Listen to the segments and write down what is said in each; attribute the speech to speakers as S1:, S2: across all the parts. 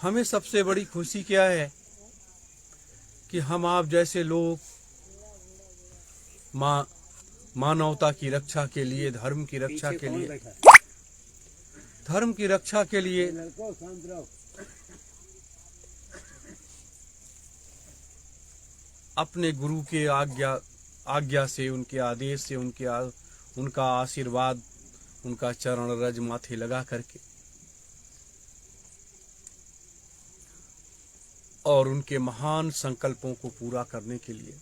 S1: हमें सबसे बड़ी खुशी क्या है कि हम आप जैसे लोग मानवता की रक्षा के लिए, धर्म की रक्षा के लिए अपने गुरु के आज्ञा से, उनके आदेश से, उनका आशीर्वाद, उनका चरण रज माथे लगा करके और उनके महान संकल्पों को पूरा करने के लिए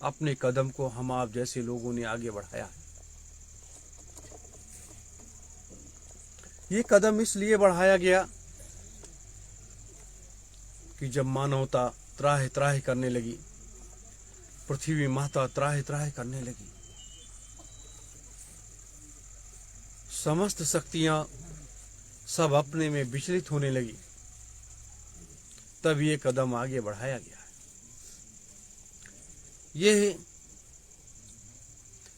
S1: अपने कदम को हम आप जैसे लोगों ने आगे बढ़ाया है। ये कदम इसलिए बढ़ाया गया कि जब मानवता त्राहि त्राहि करने लगी, पृथ्वी माता त्राहि त्राहि करने लगी, समस्त शक्तियां सब अपने में विचलित होने लगी, तब ये कदम आगे बढ़ाया गया है। ये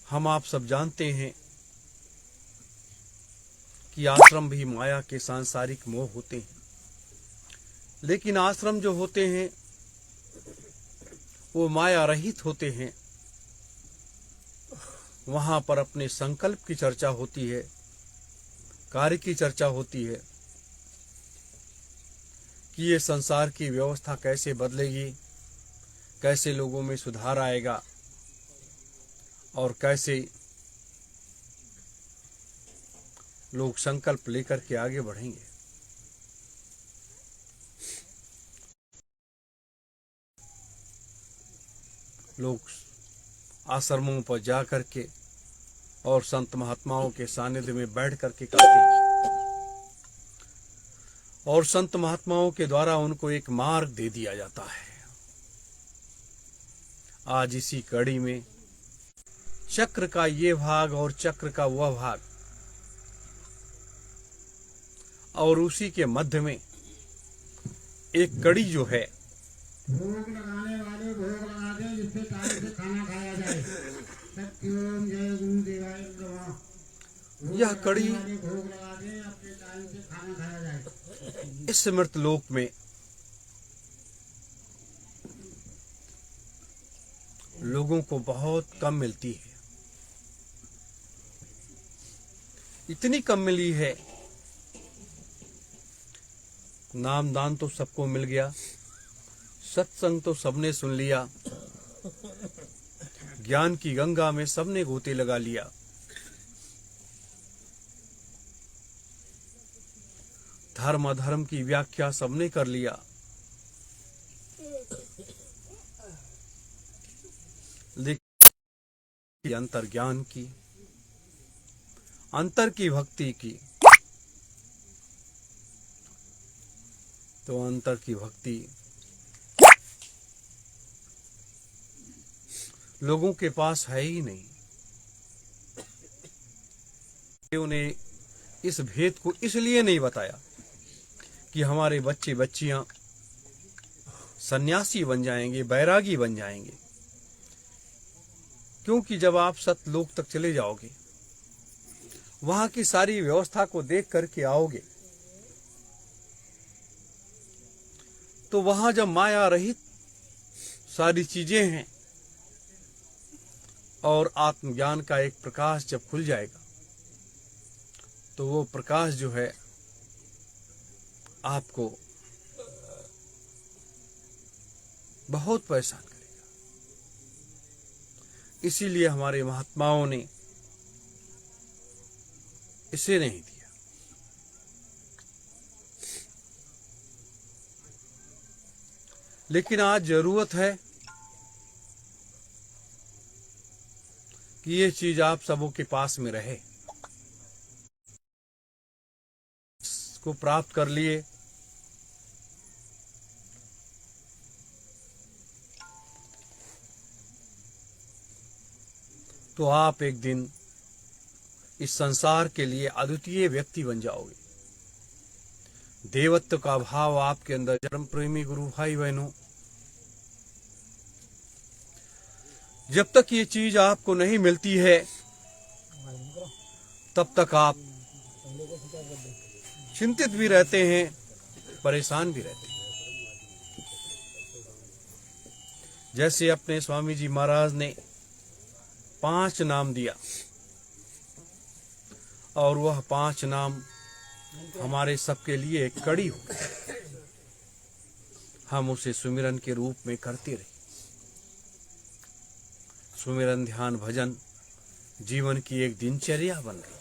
S1: हम आप सब जानते हैं कि आश्रम भी माया के सांसारिक मोह होते हैं, लेकिन आश्रम जो होते हैं वो माया रहित होते हैं। वहां पर अपने संकल्प की चर्चा होती है, कार्य की चर्चा होती है कि ये संसार की व्यवस्था कैसे बदलेगी, कैसे लोगों में सुधार आएगा और कैसे लोग संकल्प लेकर के आगे बढ़ेंगे। लोग आश्रमों पर जा करके और संत महात्माओं के सानिध्य में बैठ करके करते हैं और संत महात्माओं के द्वारा उनको एक मार्ग दे दिया जाता है। आज इसी कड़ी में चक्र का ये भाग और चक्र का वह भाग और उसी के मध्य में एक कड़ी जो है,
S2: भोग लगाने वाले भोग लगा दें जिससे टाइम से खाना खाया जाए। सत्यम जय गुरुदेवाय नमः।
S1: यह कड़ी
S2: भोग लगा दें, अपने टाइम से खाना खाया जाए।
S1: इस मृत लोक में लोगों को बहुत कम मिलती है। इतनी कम मिली है, नाम दान तो सबको मिल गया, सत्संग तो सबने सुन लिया, ज्ञान की गंगा में सबने गोते लगा लिया, धर्म अधर्म की व्याख्या सबने कर लिया, लेकिन अंतर ज्ञान की, अंतर की भक्ति की, तो अंतर की भक्ति लोगों के पास है ही नहीं। उन्हें इस भेद को इसलिए नहीं बताया कि हमारे बच्चे बच्चियां सन्यासी बन जाएंगे, बैरागी बन जाएंगे, क्योंकि जब आप सतलोक तक चले जाओगे, वहां की सारी व्यवस्था को देख करके आओगे, तो वहां जब माया रहित सारी चीजें हैं और आत्मज्ञान का एक प्रकाश जब खुल जाएगा, तो वो प्रकाश जो है आपको बहुत परेशान करेगा। इसीलिए हमारे महात्माओं ने इसे नहीं दिया। लेकिन आज जरूरत है कि ये चीज आप सबों के पास में रहे। इसको प्राप्त कर लिए तो आप एक दिन इस संसार के लिए अद्वितीय व्यक्ति बन जाओगे। देवत्व का भाव आपके अंदर, धर्म प्रेमी गुरु भाई बहनों, जब तक ये चीज आपको नहीं मिलती है तब तक आप चिंतित भी रहते हैं परेशान भी रहते हैं। जैसे अपने स्वामी जी महाराज ने 5 नाम दिया और वह 5 नाम हमारे सबके लिए एक कड़ी हो, हम उसे सुमिरन के रूप में करते रहे। सुमिरन ध्यान भजन जीवन की एक दिनचर्या बन गई।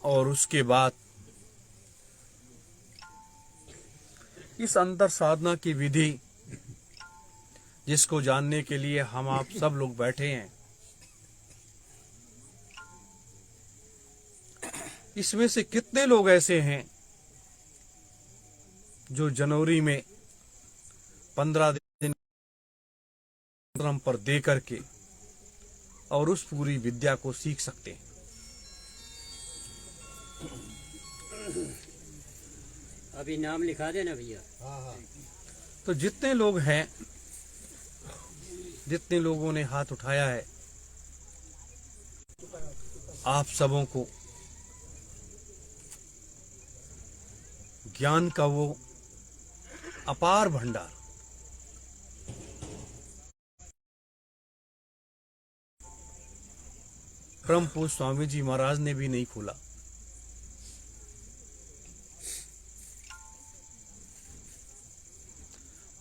S1: और उसके बाद इस अंतर साधना की विधि जिसको जानने के लिए हम आप सब लोग बैठे हैं, इसमें से कितने लोग ऐसे हैं जो जनवरी में 15 दिन आश्रम पर दे करके और उस पूरी विद्या को सीख सकते हैं।
S3: अभी नाम लिखा देना भैया।
S1: तो जितने लोग हैं, जितने लोगों ने हाथ उठाया है, आप सबों को ज्ञान का वो अपार भंडार परम पूज्य स्वामी जी महाराज ने भी नहीं खोला।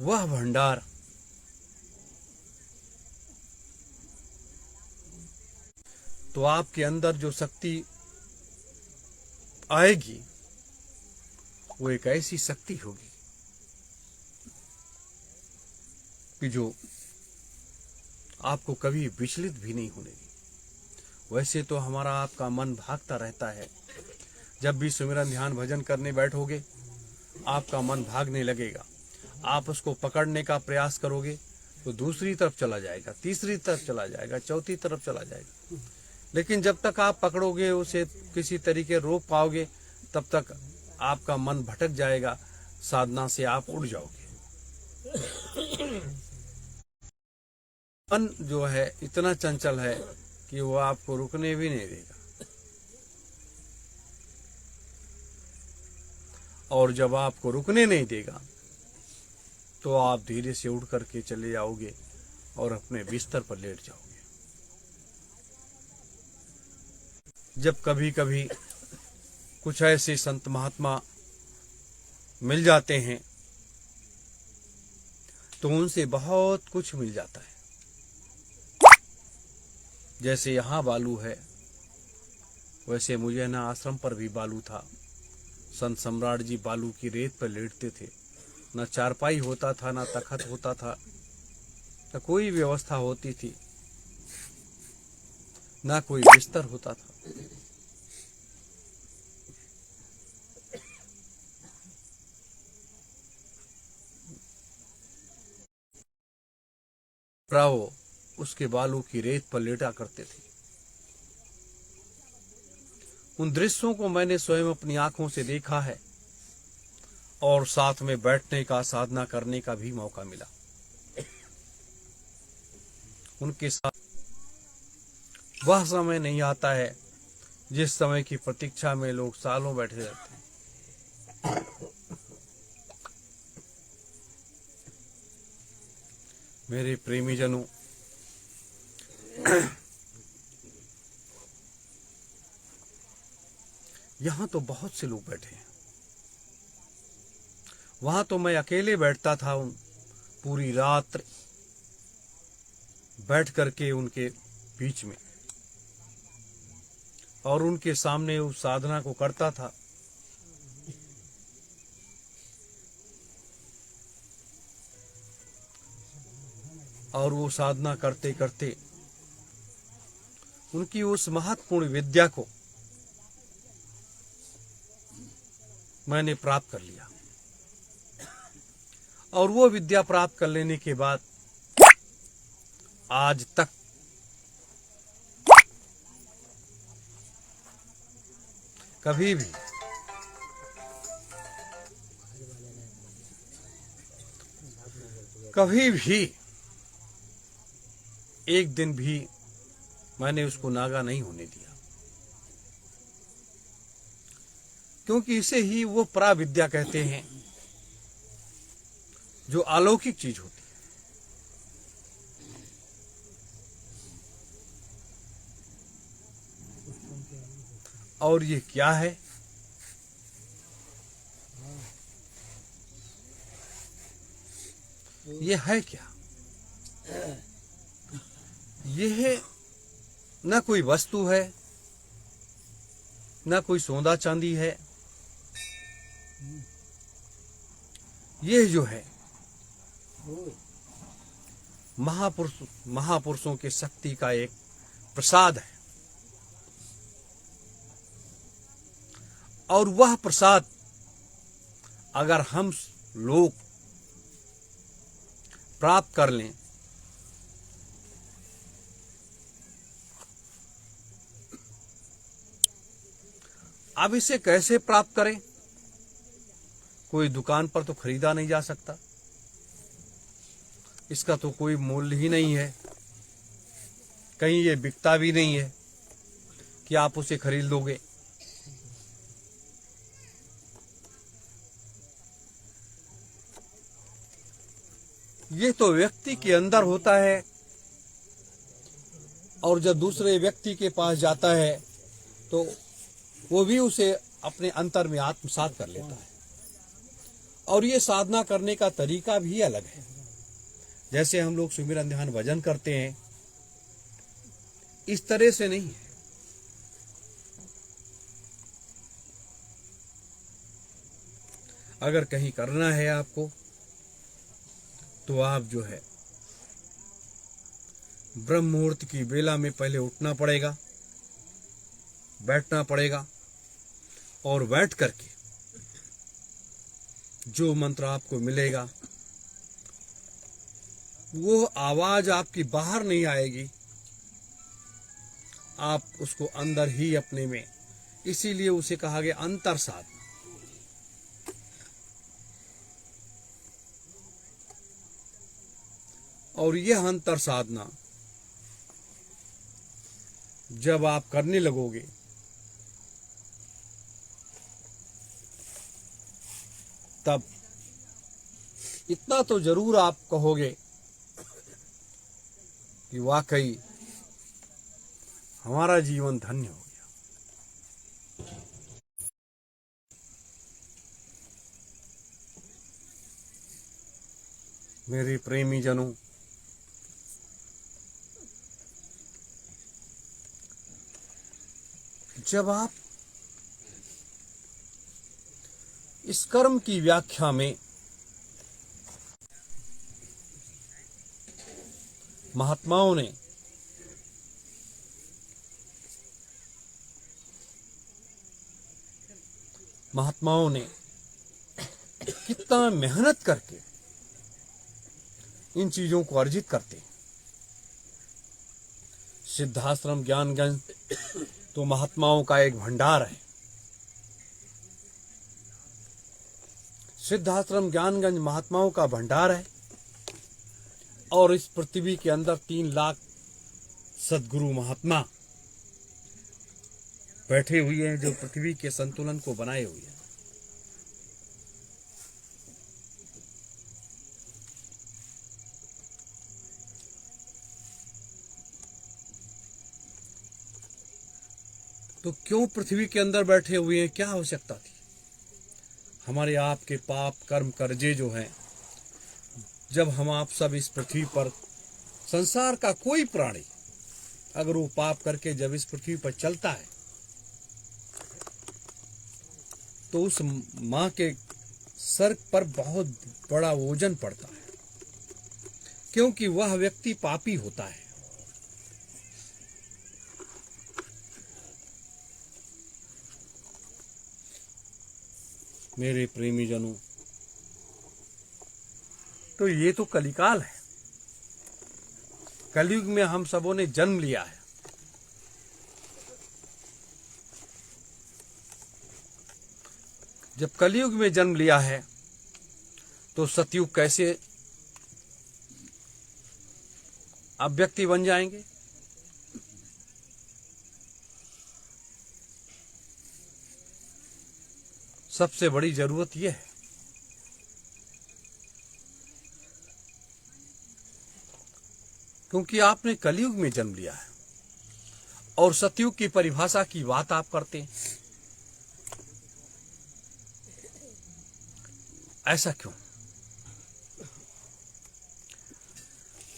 S1: वह भंडार तो आपके अंदर जो शक्ति आएगी वो एक ऐसी शक्ति होगी कि जो आपको कभी विचलित भी नहीं होने देगी। वैसे तो हमारा आपका मन भागता रहता है, जब भी सुमिरन ध्यान भजन करने बैठोगे आपका मन भागने लगेगा। आप उसको पकड़ने का प्रयास करोगे तो दूसरी तरफ चला जाएगा, तीसरी तरफ चला जाएगा, चौथी तरफ चला जाएगा। लेकिन जब तक आप पकड़ोगे उसे, किसी तरीके रोक पाओगे, तब तक आपका मन भटक जाएगा, साधना से आप उड़ जाओगे। मन जो है इतना चंचल है कि वो आपको रुकने भी नहीं देगा। और जब आपको रुकने नहीं देगा तो आप धीरे से उड़ करके चले जाओगे और अपने बिस्तर पर लेट जाओगे। जब कभी कभी कुछ ऐसे संत महात्मा मिल जाते हैं तो उनसे बहुत कुछ मिल जाता है। जैसे यहाँ बालू है, वैसे मुझे ना आश्रम पर भी बालू था। संत सम्राट जी बालू की रेत पर लेटते थे। न चारपाई होता था, न तखत होता था, न कोई व्यवस्था होती थी, न कोई बिस्तर होता था। प्रावो उसके बालू की रेत पर लेटा करते थे। उन दृश्यों को मैंने स्वयं अपनी आंखों से देखा है और साथ में बैठने का, साधना करने का भी मौका मिला। उनके साथ वह समय नहीं आता है जिस समय की प्रतीक्षा में लोग सालों बैठे रहते हैं। मेरे प्रेमी जनों, यहां तो बहुत से लोग बैठे हैं। वहां तो मैं अकेले बैठता था, पूरी रात बैठ करके उनके बीच में और उनके सामने उस साधना को करता था। और वो साधना करते करते उनकी उस महत्वपूर्ण विद्या को मैंने प्राप्त कर लिया। और वो विद्या प्राप्त कर लेने के बाद आज तक कभी भी एक दिन भी मैंने उसको नागा नहीं होने दिया, क्योंकि इसे ही वो पराविद्या कहते हैं, जो अलौकिक चीज होती है। और ये क्या है? ये है क्या? यह न कोई वस्तु है, न कोई सोना चांदी है। यह जो है महापुरुषों के शक्ति का एक प्रसाद है। और वह प्रसाद अगर हम लोग प्राप्त कर लें अब इसे कैसे प्राप्त करें? कोई दुकान पर तो खरीदा नहीं जा सकता, इसका तो कोई मूल्य ही नहीं है, कहीं ये बिकता भी नहीं है कि आप उसे खरीद लोगे। ये तो व्यक्ति के अंदर होता है, और जब दूसरे व्यक्ति के पास जाता है तो वो भी उसे अपने अंतर में आत्मसात कर लेता है। और ये साधना करने का तरीका भी अलग है। जैसे हम लोग सुमिरन ध्यान भजन करते हैं, इस तरह से नहीं है। अगर कहीं करना है आपको, तो आप जो है ब्रह्म मुहूर्त की बेला में पहले उठना पड़ेगा, बैठना पड़ेगा, और बैठ करके जो मंत्र आपको मिलेगा वो आवाज आपकी बाहर नहीं आएगी, आप उसको अंदर ही अपने में, इसीलिए उसे कहा गया अंतर साधना। और यह अंतर साधना जब आप करने लगोगे तब इतना तो जरूर आप कहोगे कि वाकई हमारा जीवन धन्य हो गया। मेरे प्रेमी जनों, जब आप इस कर्म की व्याख्या में महात्माओं ने कितना मेहनत करके इन चीजों को अर्जित करते हैं। सिद्धाश्रम ज्ञानगंज तो महात्माओं का एक भंडार है। सिद्धाश्रम ज्ञानगंज महात्माओं का भंडार है, और इस पृथ्वी के अंदर 3 लाख सद्गुरु महात्मा बैठे हुए हैं, जो पृथ्वी के संतुलन को बनाए हुए हैं। तो क्यों पृथ्वी के अंदर बैठे हुए हैं? क्या आवश्यकता थी? हमारे आपके पाप कर्म कर्जे जो हैं, जब हम आप सब इस पृथ्वी पर, संसार का कोई प्राणी अगर वो पाप करके जब इस पृथ्वी पर चलता है तो उस मां के सर पर बहुत बड़ा वजन पड़ता है, क्योंकि वह व्यक्ति पापी होता है। मेरे प्रेमी जनों, तो ये तो कलिकाल है। कलयुग में हम सबों ने जन्म लिया है। जब कलयुग में जन्म लिया है तो सतयुग कैसे अब व्यक्ति बन जाएंगे? सबसे बड़ी जरूरत यह है क्योंकि आपने कलयुग में जन्म लिया है और सतयुग की परिभाषा की बात आप करते हैं। ऐसा क्यों?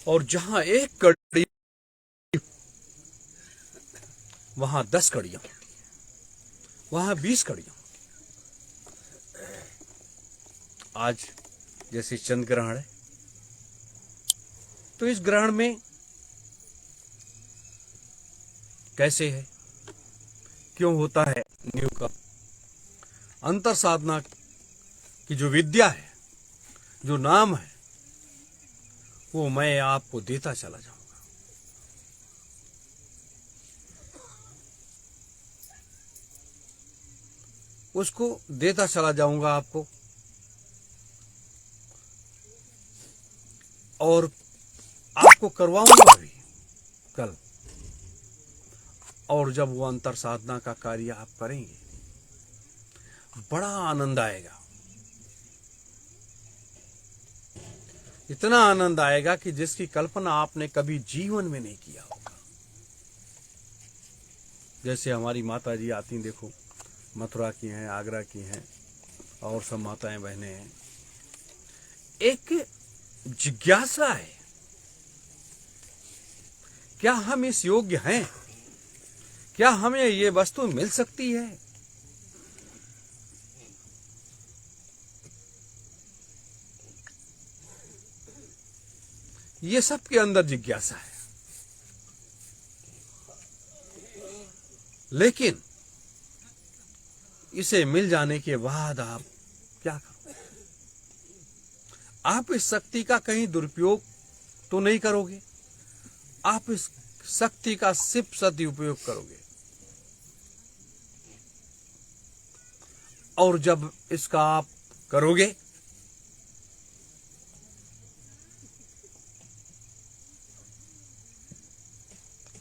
S1: और जहां एक कड़ी वहां 10 कड़ियां होती हैं, वहां 20 कड़ियां होती हैं। आज जैसे चंद्र ग्रहण है तो इस ग्रहण में कैसे है, क्यों होता है, न्यू का अंतर साधना की जो विद्या है, जो नाम है, वो मैं आपको देता चला जाऊंगा। उसको देता चला जाऊंगा आपको, और आपको करवाऊंगा भी कल। और जब वो अंतर साधना का कार्य आप करेंगे, बड़ा आनंद आएगा, इतना आनंद आएगा कि जिसकी कल्पना आपने कभी जीवन में नहीं किया होगा। जैसे हमारी माता जी आती, देखो मथुरा की हैं, आगरा की हैं, और सब माताएं बहनें हैं। एक जिज्ञासा है, क्या हम इस योग्य हैं? क्या हमें ये वस्तु मिल सकती है? ये सबके अंदर जिज्ञासा है। लेकिन इसे मिल जाने के बाद आप क्या करोगे? आप इस शक्ति का कहीं दुरुपयोग तो नहीं करोगे, आप इस शक्ति का सिर्फ सदुपयोग करोगे। और जब इसका आप करोगे,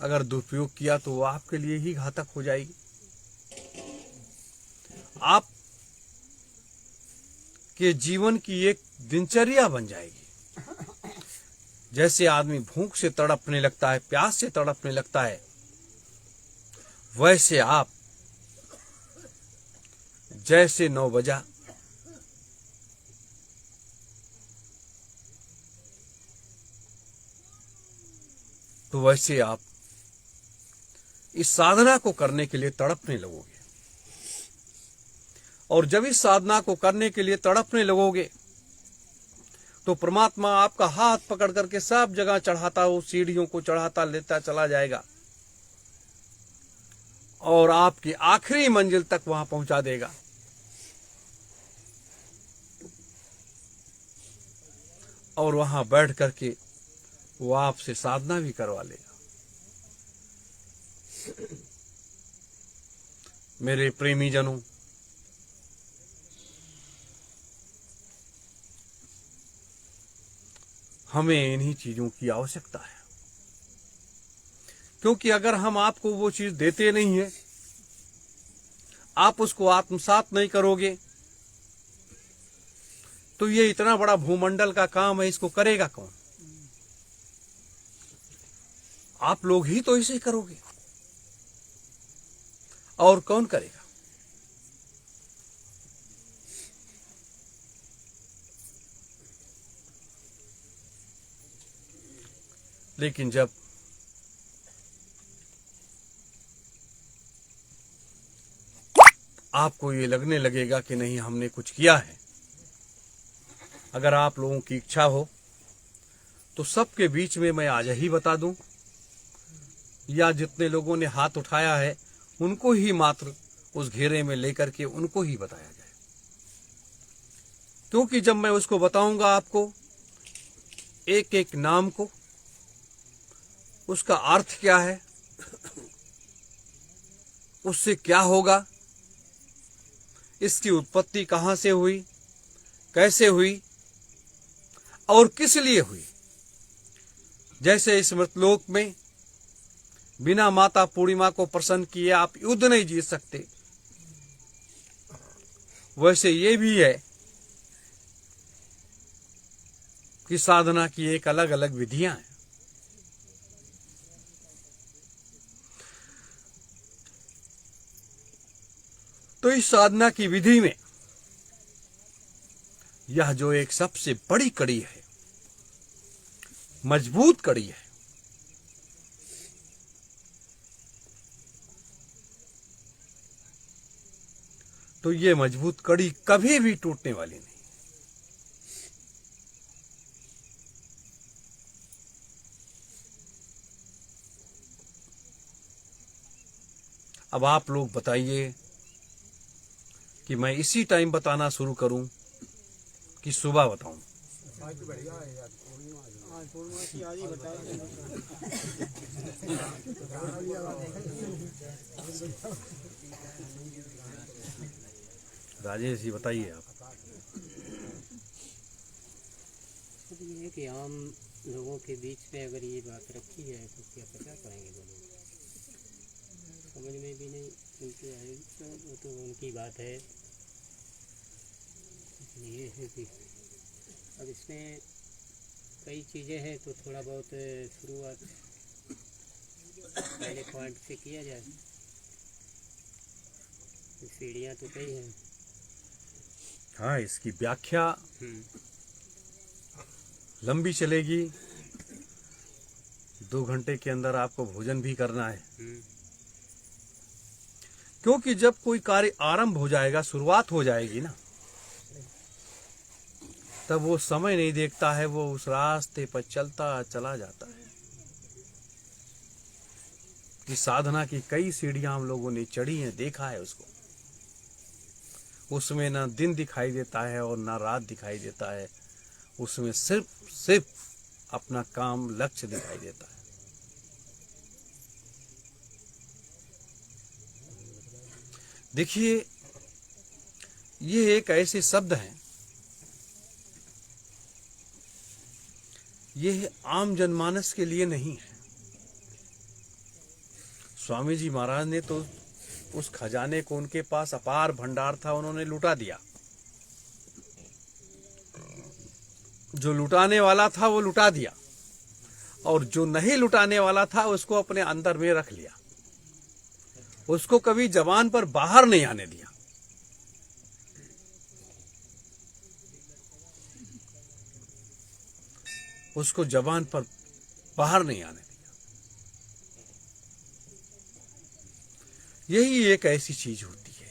S1: अगर दुरुपयोग किया तो वो आपके लिए ही घातक हो जाएगी। आप के जीवन की एक दिनचर्या बन जाएगी। जैसे आदमी भूख से तड़पने लगता है, प्यास से तड़पने लगता है, वैसे आप जैसे 9 बजा तो वैसे आप इस साधना को करने के लिए तड़पने लगोगे। और जब इस साधना को करने के लिए तड़पने लगोगे तो परमात्मा आपका हाथ पकड़ करके सब जगह चढ़ाता, हो सीढ़ियों को चढ़ाता लेता चला जाएगा और आपकी आखिरी मंजिल तक वहां पहुंचा देगा। और वहां बैठ करके वो आपसे साधना भी करवा लेगा। मेरे प्रेमी जनों, हमें इन्हीं चीजों की आवश्यकता है, क्योंकि अगर हम आपको वो चीज देते नहीं है, आप उसको आत्मसात नहीं करोगे, तो ये इतना बड़ा भूमंडल का काम है, इसको करेगा कौन? आप लोग ही तो इसे करोगे, और कौन करेगा? लेकिन जब आपको ये लगने लगेगा कि नहीं, हमने कुछ किया है, अगर आप लोगों की इच्छा हो तो सबके बीच में मैं आज ही बता दूं, या जितने लोगों ने हाथ उठाया है उनको ही मात्र उस घेरे में लेकर के उनको ही बताया जाए। क्योंकि जब मैं उसको बताऊंगा आपको, एक एक नाम को, उसका अर्थ क्या है, उससे क्या होगा, इसकी उत्पत्ति कहां से हुई, कैसे हुई और किस लिए हुई। जैसे इस मृतलोक में बिना माता पूर्णिमा को प्रसन्न किए आप युद्ध नहीं जीत सकते, वैसे ये भी है कि साधना की एक अलग अलग विधियां हैं। तो इस साधना की विधि में यह जो एक सबसे बड़ी कड़ी है, मजबूत कड़ी है, तो ये मजबूत कड़ी कभी भी टूटने वाली नहीं। अब आप लोग बताइए कि मैं इसी टाइम बताना शुरू करूं कि सुबह बताऊं? राजेश जी बताइए आप।
S3: अब ये है कि आम लोगों के बीच में अगर ये बात रखी है तो क्या पता पाएंगे वो लोग, समझ में भी नहीं उनके आएगी, तो वो तो उनकी बात है। ये है कि अब इसमें कई चीज़ें हैं, तो थोड़ा बहुत शुरुआत पहले पॉइंट से किया जाए। सीढ़ियाँ तो कई हैं।
S1: हाँ, इसकी व्याख्या लंबी चलेगी। 2 घंटे के अंदर आपको भोजन भी करना है, क्योंकि जब कोई कार्य आरंभ हो जाएगा, शुरुआत हो जाएगी ना, तब वो समय नहीं देखता है, वो उस रास्ते पर चलता चला जाता है। कि साधना की कई सीढ़ियां हम लोगों ने चढ़ी हैं, देखा है उसको। उसमें ना दिन दिखाई देता है और ना रात दिखाई देता है, उसमें सिर्फ अपना काम, लक्ष्य दिखाई देता है। देखिए, ये एक ऐसे शब्द हैं, ये आम जनमानस के लिए नहीं है। स्वामी जी महाराज ने तो उस खजाने को, उनके पास अपार भंडार था, उन्होंने लुटा दिया। जो लुटाने वाला था वो लुटा दिया, और जो नहीं लुटाने वाला था उसको अपने अंदर में रख लिया, उसको कभी जबान पर बाहर नहीं आने दिया। उसको जबान पर बाहर नहीं आने दिया। यही एक ऐसी चीज होती है।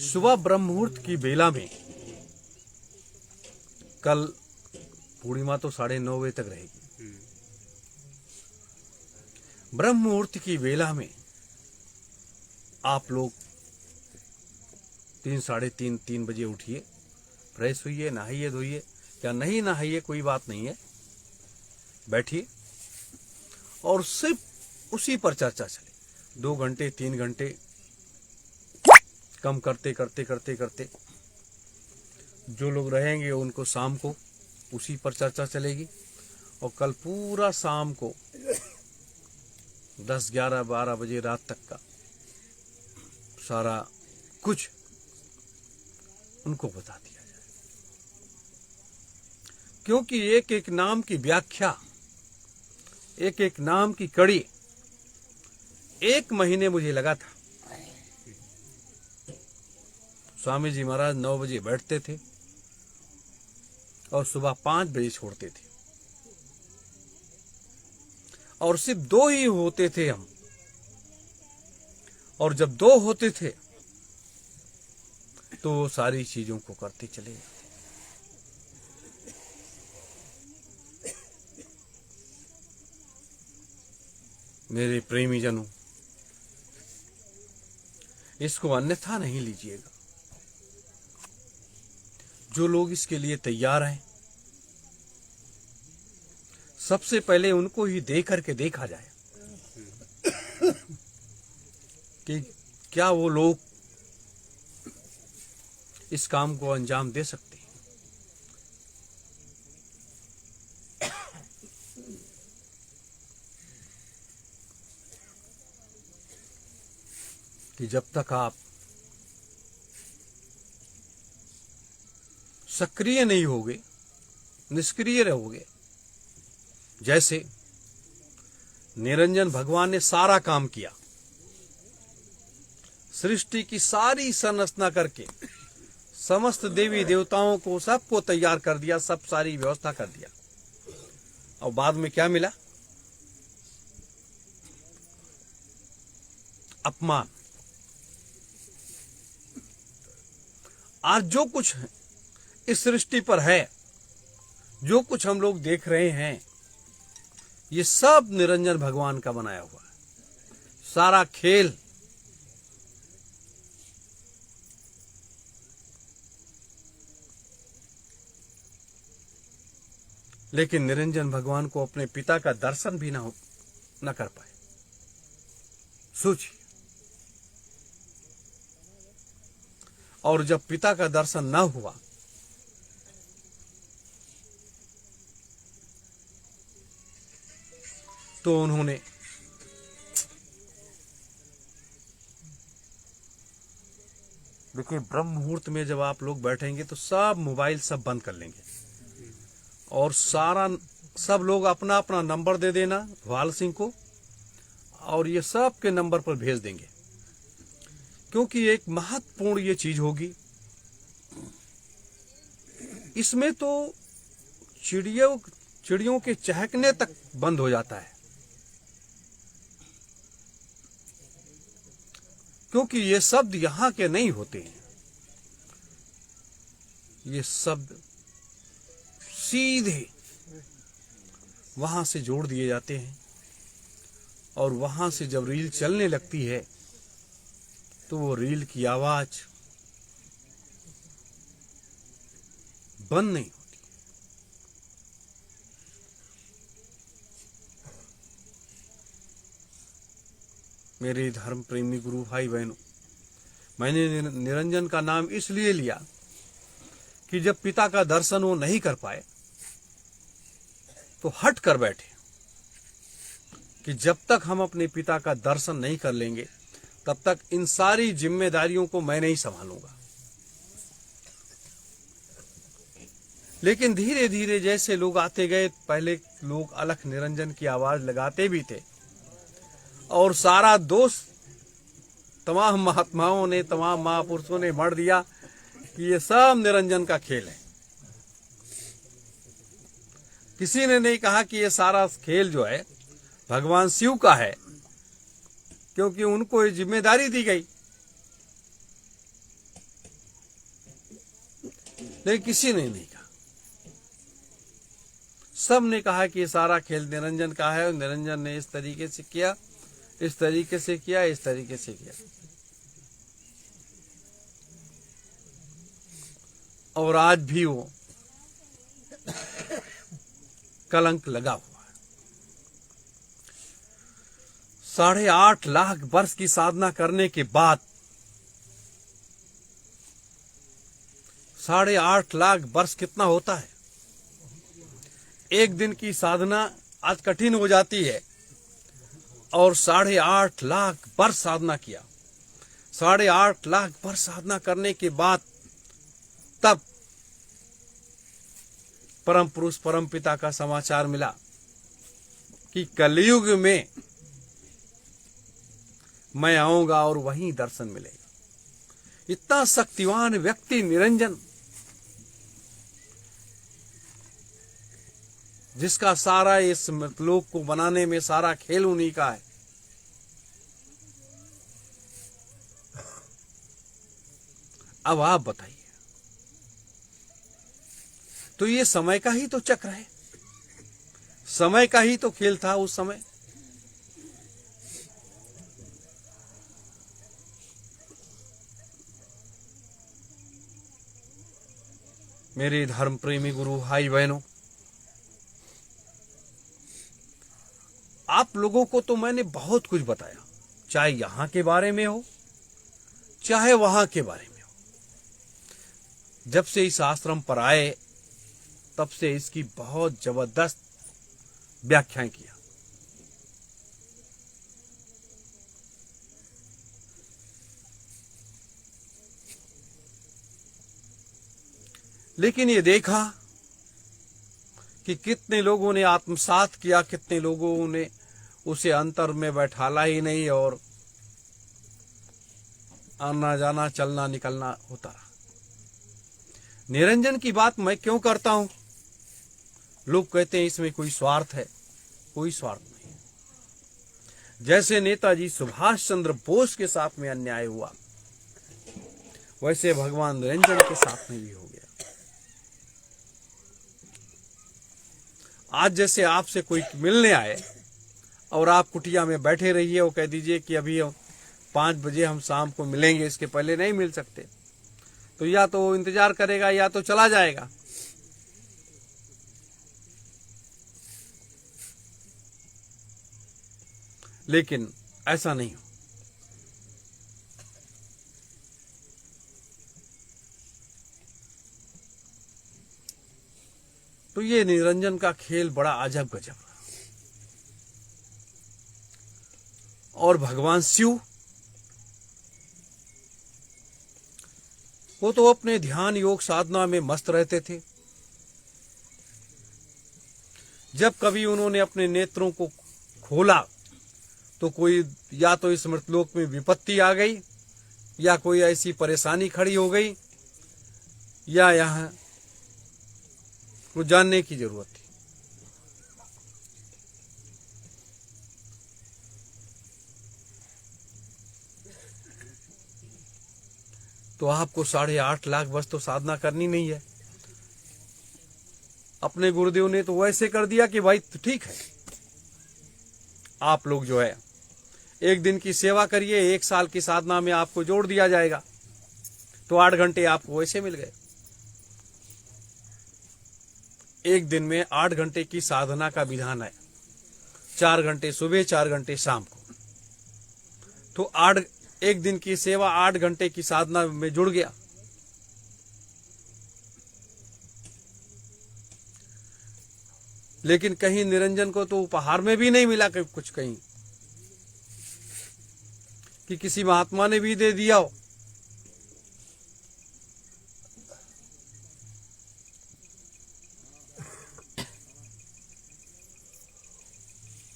S1: सुबह ब्रह्म मुहूर्त की बेला में, कल पूर्णिमा तो 9:30 बजे तक रहेगी। ब्रह्म मुहूर्त की बेला में आप लोग 3, 3:30, 3 बजे उठिए, फ्रेश हुइए, नहाइए धोइए, या नहीं नहाइए कोई बात नहीं है, बैठिए और सिर्फ उसी पर चर्चा चले। 2 घंटे 3 घंटे कम करते करते करते करते जो लोग रहेंगे उनको शाम को उसी पर चर्चा चलेगी, और कल पूरा शाम को 10, 11, 12 बजे रात तक का सारा कुछ उनको बता दिया जाए। क्योंकि एक एक नाम की व्याख्या, एक एक नाम की कड़ी 1 महीने मुझे लगा था। स्वामी जी महाराज 9 बजे बैठते थे और सुबह 5 बजे छोड़ते थे, और सिर्फ 2 ही होते थे हम, और जब 2 होते थे तो वो सारी चीजों को करते चले जाते। मेरे प्रेमी जनों, इसको अन्यथा नहीं लीजिएगा। जो लोग इसके लिए तैयार हैं, सबसे पहले उनको ही दे करके देखा जाए कि क्या वो लोग इस काम को अंजाम दे सकते हैं। कि जब तक आप सक्रिय नहीं होगे, निष्क्रिय रहोगे, जैसे निरंजन भगवान ने सारा काम किया, सृष्टि की सारी संरचना करके समस्त देवी देवताओं को सबको तैयार कर दिया, सब सारी व्यवस्था कर दिया, और बाद में क्या मिला? अपमान। आज जो कुछ इस सृष्टि पर है, जो कुछ हम लोग देख रहे हैं, ये सब निरंजन भगवान का बनाया हुआ है, सारा खेल। लेकिन निरंजन भगवान को अपने पिता का दर्शन भी न कर पाए। सोचिए, और जब पिता का दर्शन न हुआ तो उन्होंने देखिए, ब्रह्म मुहूर्त में जब आप लोग बैठेंगे तो सब मोबाइल सब बंद कर लेंगे और सब लोग अपना अपना नंबर दे देना वाल सिंह को, और ये सब के नंबर पर भेज देंगे, क्योंकि एक महत्वपूर्ण ये चीज होगी। इसमें तो चिड़ियों के चहकने तक बंद हो जाता है, क्योंकि ये शब्द यहां के नहीं होते हैं। ये शब्द सीधे वहां से जोड़ दिए जाते हैं, और वहां से जब रील चलने लगती है तो वो रील की आवाज बंद नहीं होती। मेरे धर्म प्रेमी गुरु भाई बहनों, मैंने निरंजन का नाम इसलिए लिया कि जब पिता का दर्शन वो नहीं कर पाए तो हट कर बैठे कि जब तक हम अपने पिता का दर्शन नहीं कर लेंगे तब तक इन सारी जिम्मेदारियों को मैं नहीं संभालूंगा। लेकिन धीरे धीरे जैसे लोग आते गए, पहले लोग अलख निरंजन की आवाज लगाते भी थे, और सारा दोष तमाम महात्माओं ने, तमाम महापुरुषों ने मढ़ दिया कि ये सब निरंजन का खेल है। किसी ने नहीं कहा कि ये सारा खेल जो है भगवान शिव का है, क्योंकि उनको ये जिम्मेदारी दी गई। लेकिन किसी ने नहीं कहा, सब ने कहा कि ये सारा खेल निरंजन का है, और निरंजन ने इस तरीके से किया, इस तरीके से किया, इस तरीके से किया। और आज भी वो कलंक लगा हुआ है। 8.5 लाख वर्ष की साधना करने के बाद, 8.5 लाख वर्ष कितना होता है? एक दिन की साधना आज कठिन हो जाती है, और 8.5 लाख वर्ष साधना किया। 8.5 लाख वर्ष साधना करने के बाद तब परम पुरुष परम पिता का समाचार मिला कि कलयुग में मैं आऊंगा और वहीं दर्शन मिलेगा। इतना शक्तिवान व्यक्ति निरंजन, जिसका सारा इस लोक को बनाने में सारा खेल उन्हीं का है। अब आप बताइए, तो ये समय का ही तो चक्र है, समय का ही तो खेल था उस समय। मेरे धर्म प्रेमी गुरु भाई बहनों, आप लोगों को तो मैंने बहुत कुछ बताया, चाहे यहां के बारे में हो, चाहे वहां के बारे में हो। जब से इस आश्रम पर आए तब से इसकी बहुत जबरदस्त व्याख्याएं किया। लेकिन ये देखा कि कितने लोगों ने आत्मसात किया, कितने लोगों ने उसे अंतर में बैठाला ही नहीं और आना जाना चलना निकलना होता रहा। निरंजन की बात मैं क्यों करता हूं? लोग कहते हैं इसमें कोई स्वार्थ है। कोई स्वार्थ नहीं। जैसे नेताजी सुभाष चंद्र बोस के साथ में अन्याय हुआ, वैसे भगवान निरंजन के साथ में भी हो गया। आज जैसे आपसे कोई मिलने आए और आप कुटिया में बैठे रहिए और कह दीजिए कि अभी 5 बजे हम शाम को मिलेंगे, इसके पहले नहीं मिल सकते, तो या तो वो इंतजार करेगा या तो चला जाएगा। लेकिन ऐसा नहीं हो। तो ये निरंजन का खेल बड़ा अजब गजब रहा। और भगवान शिव, वो तो अपने ध्यान योग साधना में मस्त रहते थे। जब कभी उन्होंने अपने नेत्रों को खोला तो कोई या तो इस मृतलोक में विपत्ति आ गई, या कोई ऐसी परेशानी खड़ी हो गई, या यहां कुछ जानने की जरूरत थी। तो आपको 8.5 लाख बस तो साधना करनी नहीं है। अपने गुरुदेव ने तो वैसे कर दिया कि भाई ठीक है, आप लोग जो है 1 दिन की सेवा करिए, 1 साल की साधना में आपको जोड़ दिया जाएगा। तो 8 घंटे आपको वैसे मिल गए। 1 दिन में 8 घंटे की साधना का विधान है, 4 घंटे सुबह, 4 घंटे शाम को। तो 1 दिन की सेवा 8 घंटे की साधना में जुड़ गया। लेकिन कहीं निरंजन को तो उपहार में भी नहीं मिला कुछ, कहीं कि किसी महात्मा ने भी दे दिया हो।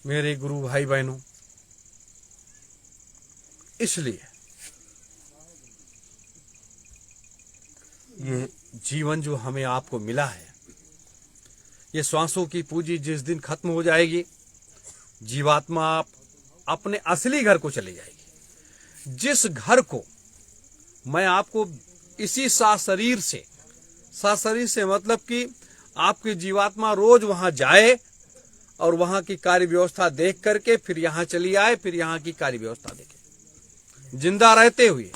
S1: मेरे गुरु भाई बहनों, इसलिए ये जीवन जो हमें आपको मिला है, ये श्वासों की पूंजी जिस दिन खत्म हो जाएगी, जीवात्मा आप अपने असली घर को चली जाएगी। जिस घर को मैं आपको इसी साशरीर से मतलब कि आपकी जीवात्मा रोज वहां जाए और वहां की कार्य व्यवस्था देख करके फिर यहां चली आए, फिर यहां की कार्य व्यवस्था देखे, जिंदा रहते हुए।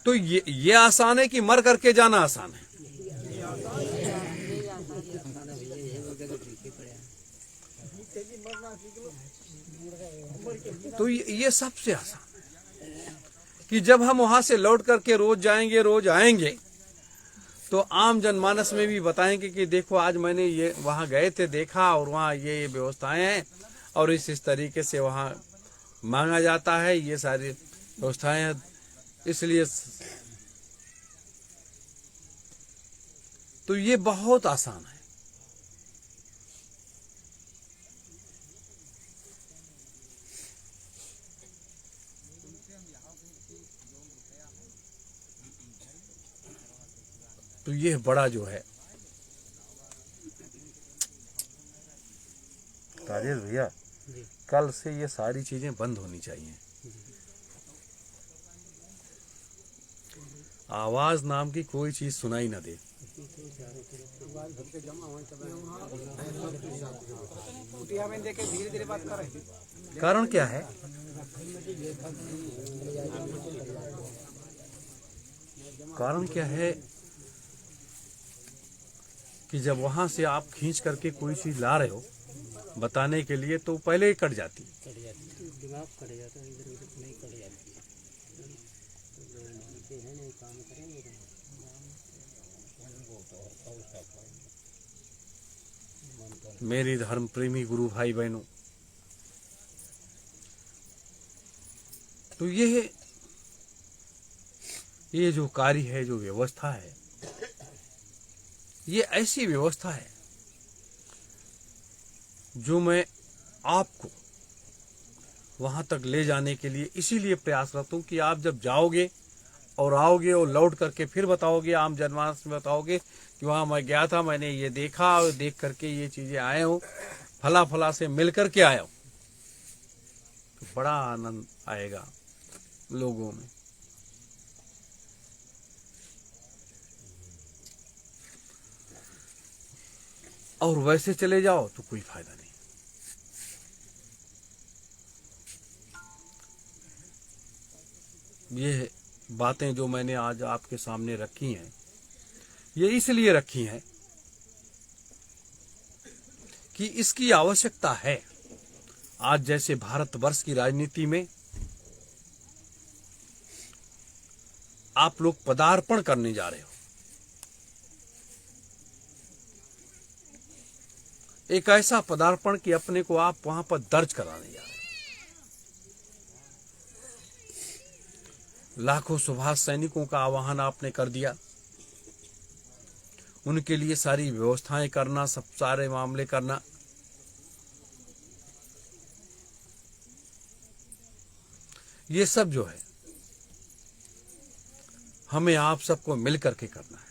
S1: तो ये आसान है कि मर करके जाना आसान है? तो ये सबसे आसान है कि जब हम वहां से लौट करके रोज जाएंगे, रोज आएंगे, तो आम जनमानस में भी बताएंगे कि देखो आज मैंने ये वहां गए थे, देखा, और वहां ये व्यवस्थाएं हैं और इस तरीके से वहां मांगा जाता है, ये सारी व्यवस्थाएं हैं। इसलिए तो ये बहुत आसान है। तो ये बड़ा जो है, राजेश भैया, कल से ये सारी चीजें बंद होनी चाहिए। आवाज नाम की कोई चीज सुनाई ना दे। कारण क्या है? कारण क्या है कि जब वहां से आप खींच करके कोई चीज ला रहे हो बताने के लिए, तो पहले ही कट जाती,
S3: दिमाग कट जाता है, इधर उधर नहीं कट जाती है, नहीं काम करेंगे।
S1: मेरी धर्म प्रेमी गुरु भाई बहनों, तो ये जो कार्य है, जो व्यवस्था है, ये ऐसी व्यवस्था है जो मैं आपको वहां तक ले जाने के लिए इसीलिए प्रयासरत हूं कि आप जब जाओगे और आओगे और लौट करके फिर बताओगे, आम जनमानस में बताओगे कि वहां मैं गया था, मैंने ये देखा और देख करके ये चीजें आए हूं, फला फला से मिल करके आया हूं, तो बड़ा आनंद आएगा लोगों में। और वैसे चले जाओ तो कोई फायदा नहीं। ये बातें जो मैंने आज आपके सामने रखी हैं, ये इसलिए रखी हैं कि इसकी आवश्यकता है। आज जैसे भारतवर्ष की राजनीति में आप लोग पदार्पण करने जा रहे हो, एक ऐसा पदार्पण कि अपने को आप वहां पर दर्ज कराने जा रहे हो। लाखों सुभाष सैनिकों का आह्वान आपने कर दिया, उनके लिए सारी व्यवस्थाएं करना, सब सारे मामले करना, ये सब जो है हमें आप सबको मिल करके करना है।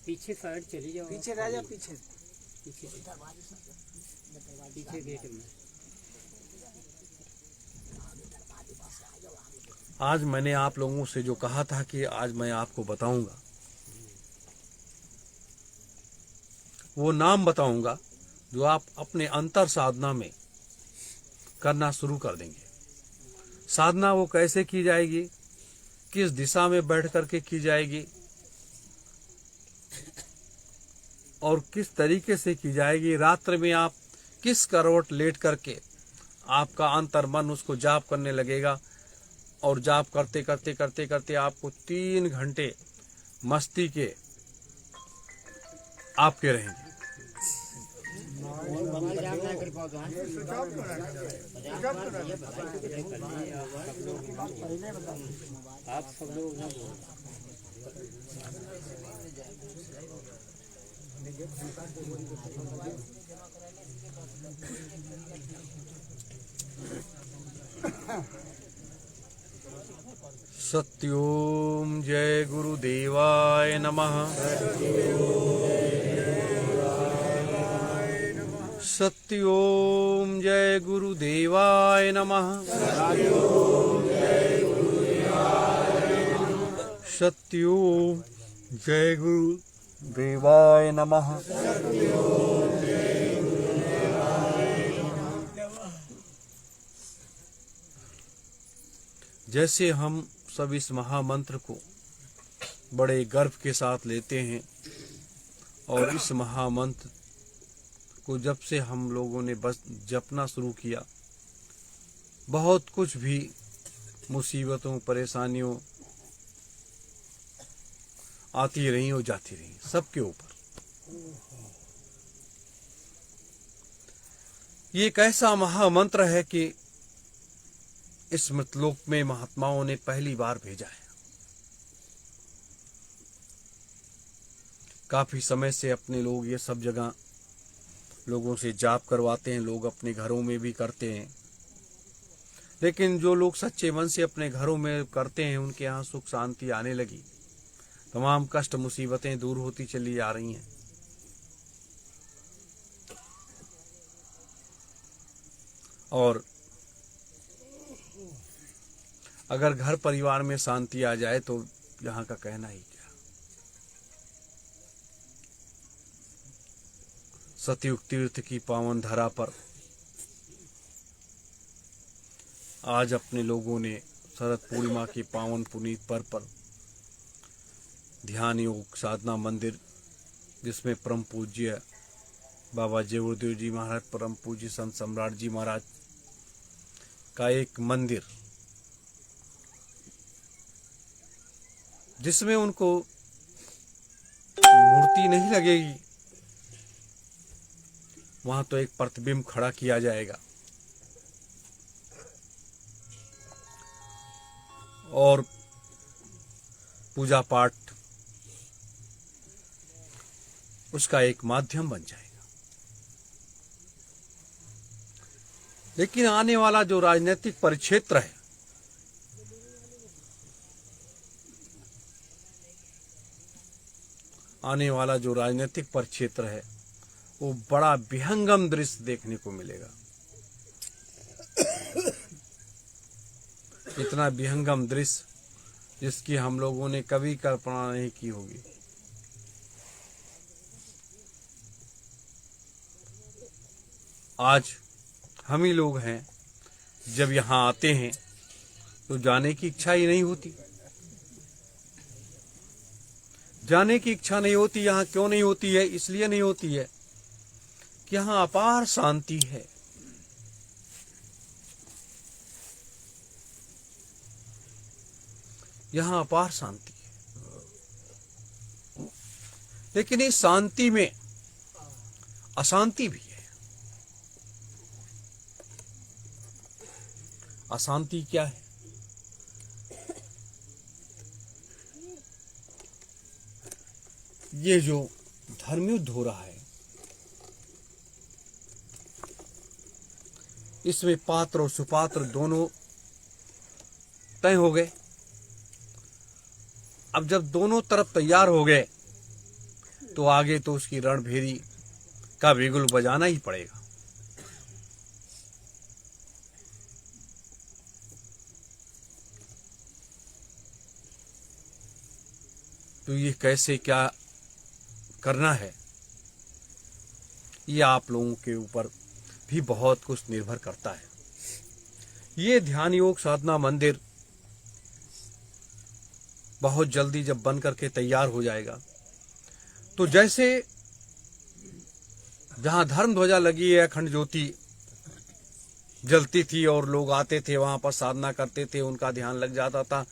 S3: पीछे साइड चली जाओ,
S4: पीछे रह जा, पीछे
S3: पीछे गेट में।
S1: आज मैंने आप लोगों से जो कहा था कि आज मैं आपको बताऊंगा, वो नाम बताऊंगा जो आप अपने अंतर साधना में करना शुरू कर देंगे। साधना वो कैसे की जाएगी, किस दिशा में बैठ करके की जाएगी और किस तरीके से की जाएगी, रात्र में आप किस करवट लेट करके आपका अंतर मन उसको जाप करने लगेगा और जाप करते करते करते करते आपको 3 घंटे मस्ती के आपके रहेंगे।
S3: आप सब लोग ना बोलो।
S1: सत्योम जय गुरुदेवाय नमः। सत्योम जय गुरुदेवाय नमः। सत्योम जय गुरुदेवाय नमः। जैसे हम सब इस महामंत्र को बड़े गर्व के साथ लेते हैं और इस महामंत्र को जब से हम लोगों ने बस जपना शुरू किया, बहुत कुछ भी मुसीबतों परेशानियों आती रही और जाती रही सबके ऊपर। ये एक ऐसा महामंत्र है कि इस मतलोक में महात्माओं ने पहली बार भेजा है। काफी समय से अपने लोग ये सब जगह लोगों से जाप करवाते हैं, लोग अपने घरों में भी करते हैं, लेकिन जो लोग सच्चे मन से अपने घरों में करते हैं उनके यहाँ सुख शांति आने लगी, तमाम कष्ट मुसीबतें दूर होती चली आ रही हैं। और अगर घर परिवार में शांति आ जाए तो यहाँ का कहना ही क्या। सतयुग तीर्थ की पावन धरा पर आज अपने लोगों ने शरद पूर्णिमा के पावन पुनीत पर्व पर ध्यान योग साधना मंदिर, जिसमें परम पूज्य बाबा जयगुरुदेव जी महाराज, परम पूज्य संत सम्राट जी महाराज का एक मंदिर, जिसमें उनको मूर्ति नहीं लगेगी वहां तो एक प्रतिबिंब खड़ा किया जाएगा और पूजा पाठ उसका एक माध्यम बन जाएगा। लेकिन आने वाला जो राजनीतिक परिक्षेत्र है, आने वाला जो राजनीतिक परिक्षेत्र है, वो बड़ा विहंगम दृश्य देखने को मिलेगा। इतना विहंगम दृश्य जिसकी हम लोगों ने कभी कल्पना नहीं की होगी। आज हम ही लोग हैं, जब यहाँ आते हैं तो जाने की इच्छा ही नहीं होती। जाने की इच्छा नहीं होती। यहाँ क्यों नहीं होती है? इसलिए नहीं होती है कि यहाँ अपार शांति है। यहाँ अपार शांति है। लेकिन इस शांति में अशांति भी है। अशांति क्या है? ये जो धर्मयुद्ध हो रहा है, इसमें पात्र और सुपात्र दोनों तय हो गए। अब जब दोनों तरफ तैयार हो गए तो आगे तो उसकी रणभेरी का बिगुल बजाना ही पड़ेगा। तो ये कैसे क्या करना है, ये आप लोगों के ऊपर भी बहुत कुछ निर्भर करता है। ये ध्यान योग साधना मंदिर बहुत जल्दी जब बन करके तैयार हो जाएगा, तो जैसे जहां धर्म ध्वजा लगी है, अखंड ज्योति जलती थी और लोग आते थे वहां पर साधना करते थे, उनका ध्यान लग जाता था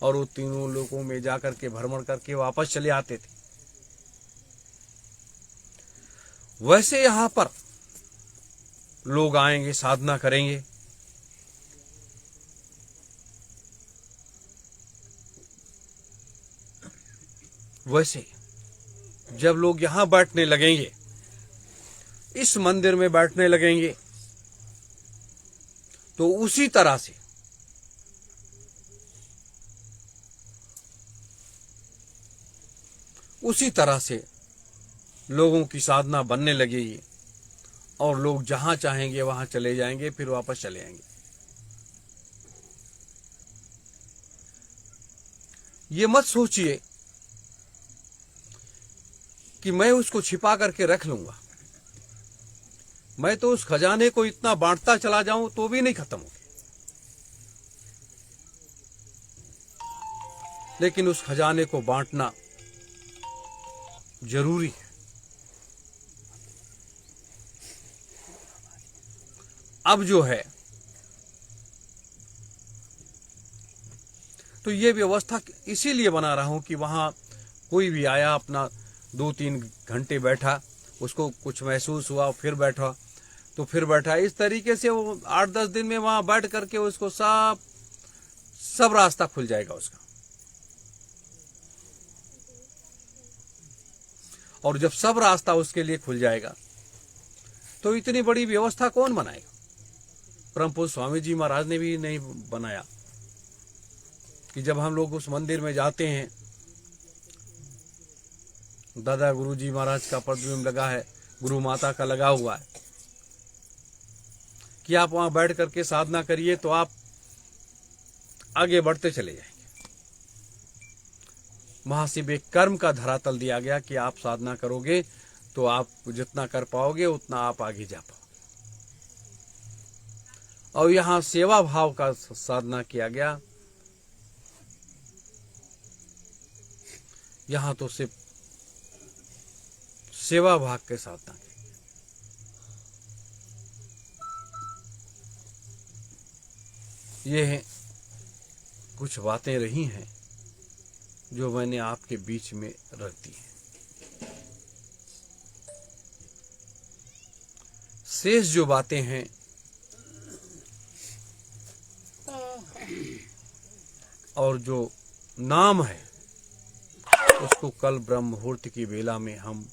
S1: और वो तीनों लोगों में जाकर के भ्रमण करके वापस चले आते थे। वैसे यहां पर लोग आएंगे, साधना करेंगे। वैसे जब लोग यहां बैठने लगेंगे, इस मंदिर में बैठने लगेंगे, तो उसी तरह से लोगों की साधना बनने लगेगी और लोग जहां चाहेंगे वहां चले जाएंगे, फिर वापस चले आएंगे। ये मत सोचिए कि मैं उसको छिपा करके रख लूंगा। मैं तो उस खजाने को इतना बांटता चला जाऊं तो भी नहीं खत्म होगी। लेकिन उस खजाने को बांटना जरूरी है। अब जो है तो ये व्यवस्था इसीलिए बना रहा हूं कि वहां कोई भी आया, अपना 2-3 घंटे बैठा, उसको कुछ महसूस हुआ, फिर बैठा तो फिर बैठा। इस तरीके से वो 8-10 दिन में वहां बैठ करके उसको सब रास्ता खुल जाएगा उसका। और जब सब रास्ता उसके लिए खुल जाएगा तो इतनी बड़ी व्यवस्था कौन बनाएगा? परम पूज्य स्वामी जी महाराज ने भी नहीं बनाया कि जब हम लोग उस मंदिर में जाते हैं, दादा गुरु जी महाराज का प्रतिबिंब लगा है, गुरु माता का लगा हुआ है, कि आप वहां बैठ करके साधना करिए तो आप आगे बढ़ते चले जाएंगे। महाशिव एक कर्म का धरातल दिया गया कि आप साधना करोगे तो आप जितना कर पाओगे उतना आप आगे जा पाओगे। और यहां सेवा भाव का साधना किया गया। यहां तो सिर्फ सेवा भाव के साधना की। ये हैं कुछ बातें रही हैं जो मैंने आपके बीच में रख दी हैं। शेष जो बातें हैं और जो नाम है उसको कल ब्रह्म मुहूर्त की बेला में हम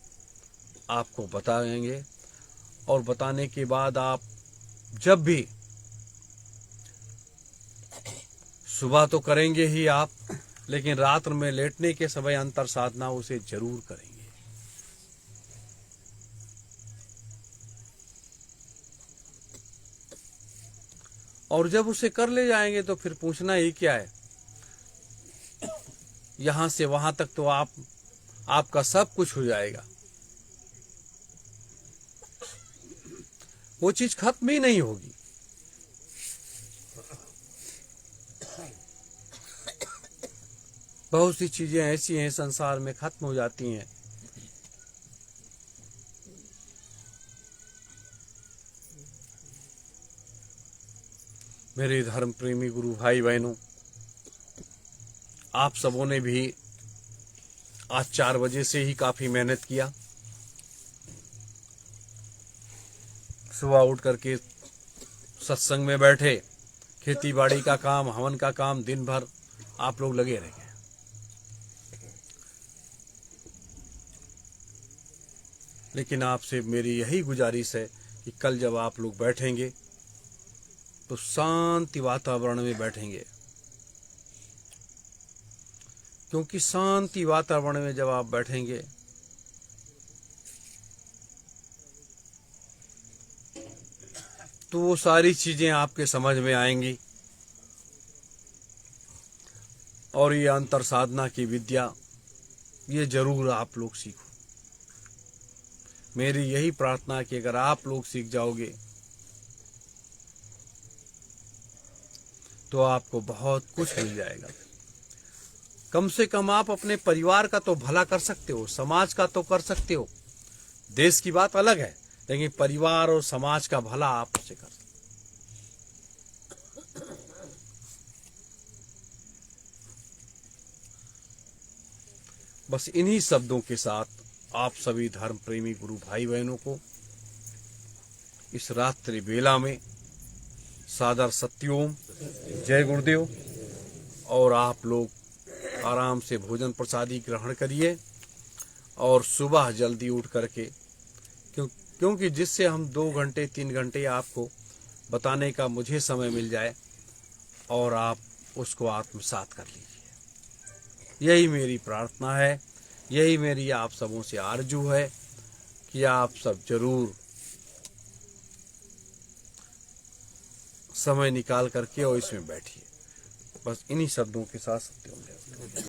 S1: आपको बताएंगे। और बताने के बाद आप जब भी सुबह तो करेंगे ही आप, लेकिन रात्र में लेटने के समय अंतर साधना उसे जरूर करेंगे। और जब उसे कर ले जाएंगे तो फिर पूछना ही क्या है। यहां से वहां तक तो आपका सब कुछ हो जाएगा, वो चीज खत्म ही नहीं होगी। बहुत सी चीजें ऐसी हैं संसार में खत्म हो जाती हैं। मेरे धर्म प्रेमी गुरु भाई बहनों, आप सबों ने भी आज 4 बजे से ही काफी मेहनत किया। सुबह उठ करके सत्संग में बैठे, खेती बाड़ी का काम, हवन का काम, दिन भर आप लोग लगे रहे। लेकिन आपसे मेरी यही गुजारिश है कि कल जब आप लोग बैठेंगे तो शांति वातावरण में बैठेंगे, क्योंकि शांति वातावरण में जब आप बैठेंगे तो वो सारी चीजें आपके समझ में आएंगी और ये अंतर साधना की विद्या ये जरूर आप लोग सीखो। मेरी यही प्रार्थना है कि अगर आप लोग सीख जाओगे तो आपको बहुत कुछ मिल जाएगा। कम से कम आप अपने परिवार का तो भला कर सकते हो, समाज का तो कर सकते हो। देश की बात अलग है, लेकिन परिवार और समाज का भला आप उससे कर सकते हो। बस इन्हीं शब्दों के साथ आप सभी धर्म प्रेमी गुरु भाई बहनों को इस रात्रि बेला में सादर सत्योम, जय गुरुदेव। और आप लोग आराम से भोजन प्रसादी ग्रहण करिए और सुबह जल्दी उठ करके, क्योंकि जिससे हम 2 घंटे 3 घंटे आपको बताने का मुझे समय मिल जाए और आप उसको आत्मसात कर लीजिए। यही मेरी प्रार्थना है, यही मेरी आप सबों से आरजू है कि आप सब जरूर समय निकाल करके और इसमें बैठिए। बस इन्हीं शब्दों के साथ सत्य